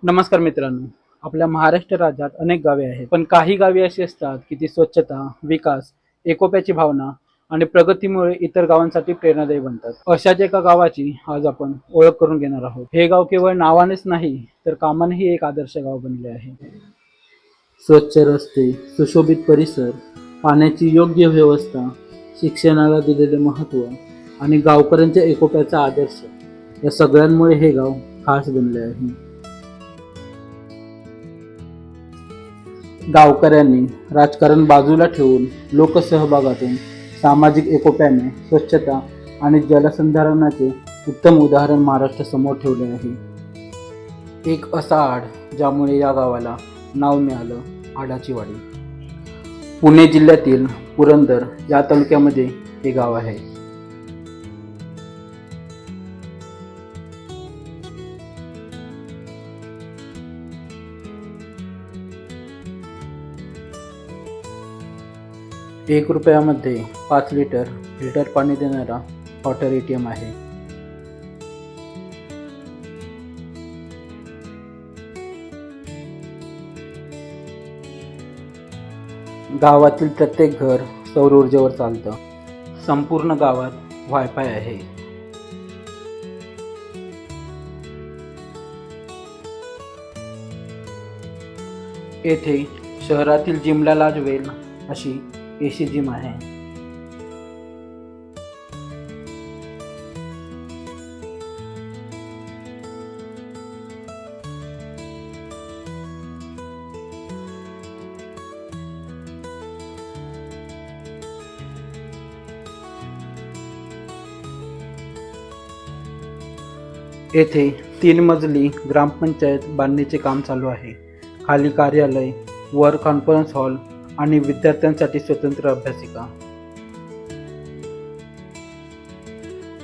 नमस्कार मित्रांनो. आपल्या महाराष्ट्र राज्यात अनेक गावे आहेत, पण काही गावे अशी असतात की ती स्वच्छता, विकास, एकोप्याची भावना आणि प्रगतीमुळे इतर गावांसाठी प्रेरणादायी बनतात. अशाच एका गावाची आज आपण ओळख करून घेणार आहोत. हे गाव केवळ नावानेच नाही तर कामानेही एक आदर्श गाव बनले आहे. स्वच्छ रस्ते, सुशोभित परिसर, पाण्याची योग्य व्यवस्था, शिक्षणाला दिलेले महत्त्व आणि गावकऱ्यांच्या एकोप्याचा आदर्श या सगळ्यांमुळे हे गाव खास बनले आहे. गावकऱ्यांनी राजकारण बाजूला ठेवून लोकसहभागातून सामाजिक एकोप्याने स्वच्छता आणि जलसंधारणाचे उत्तम उदाहरण महाराष्ट्रासमोर ठेवले आहे. एक असा आड ज्यामुळे या गावाला नाव मिळालं, आडाची वाडी. पुणे जिल्ह्यातील पुरंदर या तालुक्यामध्ये हे गाव आहे. ₹1 5 लिटर फिल्टर पाणी देणारा वॉटर ATM आहे. गावातील प्रत्येक घर सौर ऊर्जेवर चालतं. संपूर्ण गावात वायफाय आहे. येथे शहरातील जिमला लाजवेल अशी AC जिम आहे. येथे 3 मजली ग्रामपंचायत बांधणीचे काम चालू आहे. खाली कार्यालय, वर कॉन्फरन्स हॉल आणि विद्यार्थ्यांसाठी स्वतंत्र अभ्यासिका.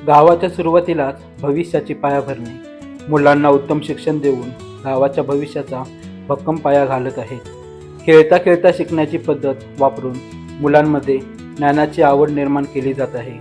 गावाच्या सुरुवातीलाच भविष्याची पायाभरणी, मुलांना उत्तम शिक्षण देऊन गावाच्या भविष्याचा भक्कम पाया घालत आहेत. खेळता खेळता शिकण्याची पद्धत वापरून मुलांमध्ये ज्ञानाची आवड निर्माण केली जात आहे.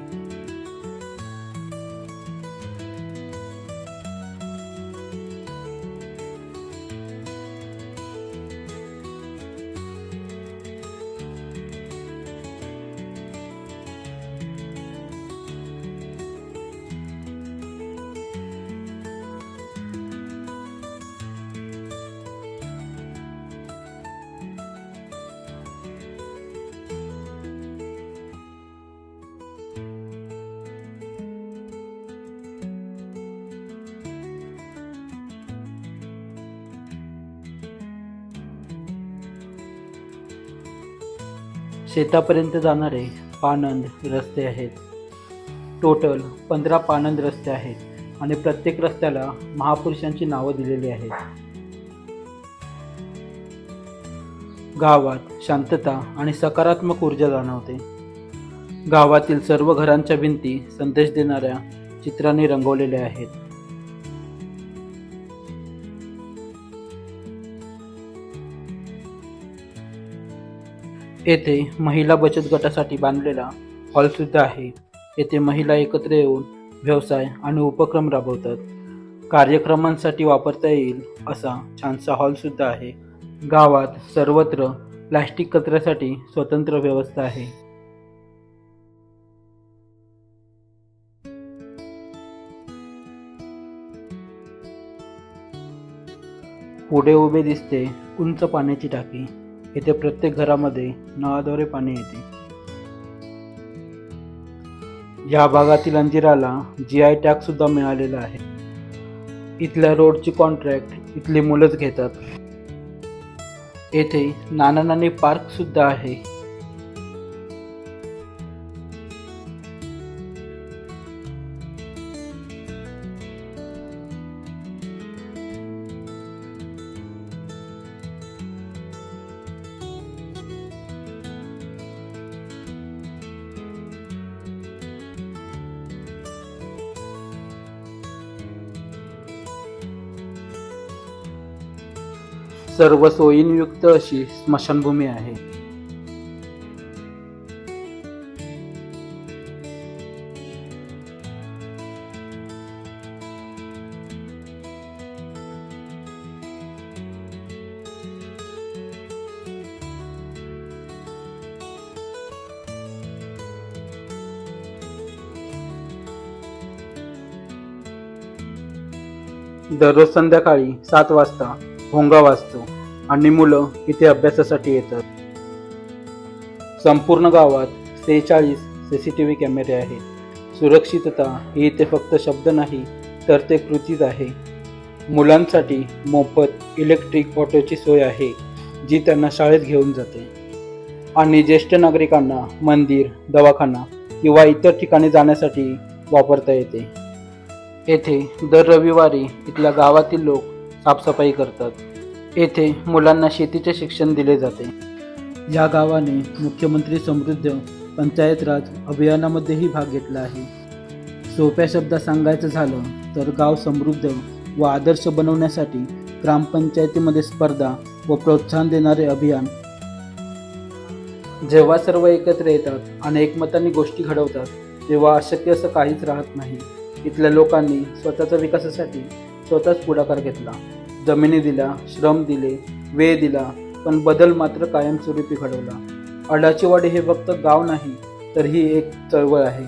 शेतापर्यंत जाणारे पानंद रस्ते आहेत. टोटल 15 पानंद रस्ते आहेत आणि प्रत्येक रस्त्याला महापुरुषांची नावं दिलेली आहेत. गावात शांतता आणि सकारात्मक ऊर्जा जाणवते. गावातील सर्व घरांच्या भिंती संदेश देणाऱ्या चित्रांनी रंगवलेल्या आहेत. येथे महिला बचत गटासाठी बांधलेला हॉल सुद्धा आहे. येथे महिला एकत्र येऊन व्यवसाय आणि उपक्रम राबवतात. कार्यक्रमांसाठी वापरता येईल असा छानसा हॉल सुद्धा आहे. गावात सर्वत्र प्लास्टिक कचऱ्यासाठी स्वतंत्र व्यवस्था आहे. पुढे उभे दिसते उंच पाण्याची टाकी. येथे प्रत्येक घरामध्ये नळाद्वारे पाणी येते. या भागातील अंजिराला GI टॅग सुद्धा मिळालेला आहे. इथल्या रोडची कॉन्ट्रॅक्ट इथली मुलंच घेतात. येथे नाना नानी पार्क सुद्धा आहे. सर्व सोयींयुक्त अशी स्मशानभूमी आहे. दररोज संध्याकाळी 7 वाजता भोंगा वाजतो आणि मुलं इथे अभ्यासासाठी येतात. संपूर्ण गावात 46 CCTV कॅमेरे आहेत. सुरक्षितता ही इथे फक्त शब्द नाही तर ते कृतीच आहे. मुलांसाठी मोफत इलेक्ट्रिक ऑटोची सोय आहे जी त्यांना शाळेत घेऊन जाते आणि ज्येष्ठ नागरिकांना मंदिर, दवाखाना किंवा इतर ठिकाणी जाण्यासाठी वापरता येते. येथे दर रविवारी इथल्या गावातील लोक साफसफाई करतात. येथे मुलांना शेतीचे शिक्षण दिले जाते. या गावाने मुख्यमंत्री समृद्ध पंचायत राज अभियानामध्येही भाग घेतला आहे. सोप्या शब्दात सांगायचं झालं तर गाव समृद्ध व आदर्श बनवण्यासाठी ग्रामपंचायतीमध्ये स्पर्धा व प्रोत्साहन देणारे अभियान. जेव्हा सर्व एकत्र येतात आणि एकमताने गोष्टी घडवतात तेव्हा अशक्य असं काहीच राहत नाही. इथल्या लोकांनी स्वतःच्या विकासासाठी स्वतःच पुढाकार घेतला. जमिनी दिल्या, श्रम दिले, वेळ दिला, पण बदल मात्र कायमस्वरूपी घडवला. अडाचीवाडी हे फक्त गाव नाही तर ही एक चळवळ आहे.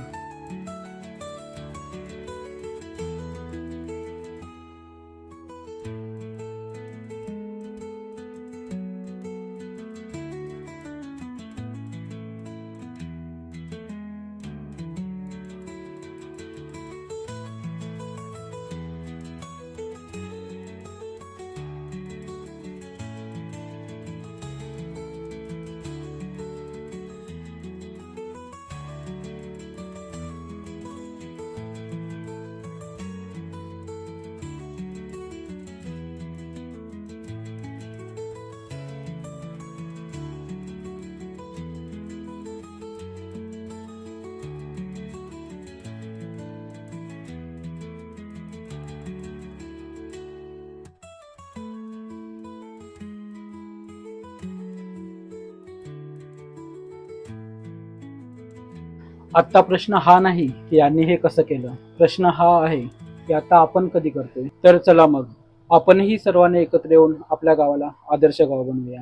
आत्ता प्रश्न हा नाही की यांनी हे कसं केलं. प्रश्न हा आहे की आता आपण कधी करतोय. तर चला मग आपणही सर्वांनी एकत्र येऊन आपल्या गावाला आदर्श गाव बनवूया.